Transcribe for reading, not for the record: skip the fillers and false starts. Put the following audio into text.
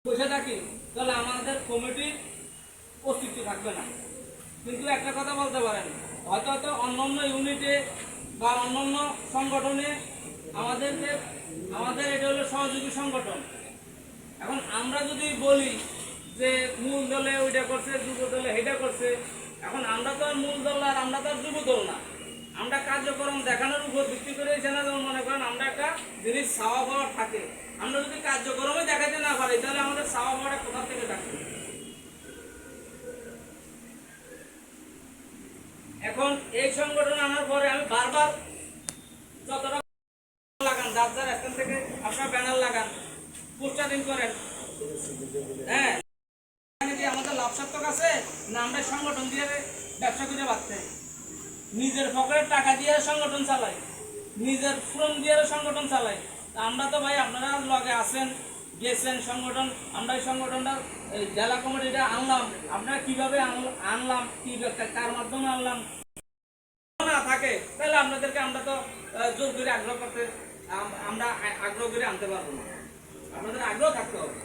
বসে থাকি তাহলে আমাদের কমিটির অস্তিত্ব থাকবে না। কিন্তু একটা কথা বলতে পারেন, হয়তো অন্যান্য ইউনিটে বা অন্যান্য সংগঠনে আমাদের এটা হলো সহযোগী সংগঠন। এখন আমরা যদি বলি যে মূল দলে ওইটা করছে, যুব দলে এটা করছে, এখন আমরা তো আর মূল দল আর আমরা তো আর যুব দল না। আমরা কার্যক্রম দেখানোর উপর ভিত্তি করে এখানে যেমন মনে করেন আমরা একটা জিনিস চাওয়া পাওয়ার থাকে, আমরা যদি কার্যক্রমে দেখাতে না পারি তাহলে আমাদের চাওয়া পাওয়াটা কোথা থেকে থাকবে? এখন এই সংগঠন আনার পরে আমি বারবার যতটা লাগান, যার যার এখান থেকে আপনার ব্যানার লাগান, পোস্টারিং করেন, হ্যাঁ আমাদের লাভ সার্থক আছে না আমরা সংগঠন দিয়ে ব্যবসা করে বাঁচতে, নিজের পকেটের টাকা দিয়ে সংগঠন চালাই, নিজের ফ্রম দিয়ে সংগঠন চালাই। আমরা তো ভাই আপনারা লগে আছেন, গেছেন সংগঠন, আমরা এই সংগঠনটা জেলা কমিটিটা আনলাম, আপনারা কিভাবে আনলাম, কি কার মাধ্যমে আনলাম না থাকে তাহলে আপনাদেরকে আমরা তো জোর করে আগ্রহ করতে, আমরা আগ্রহ করে আনতে পারবো না। আপনাদের আগ্রহ থাকতে হবে।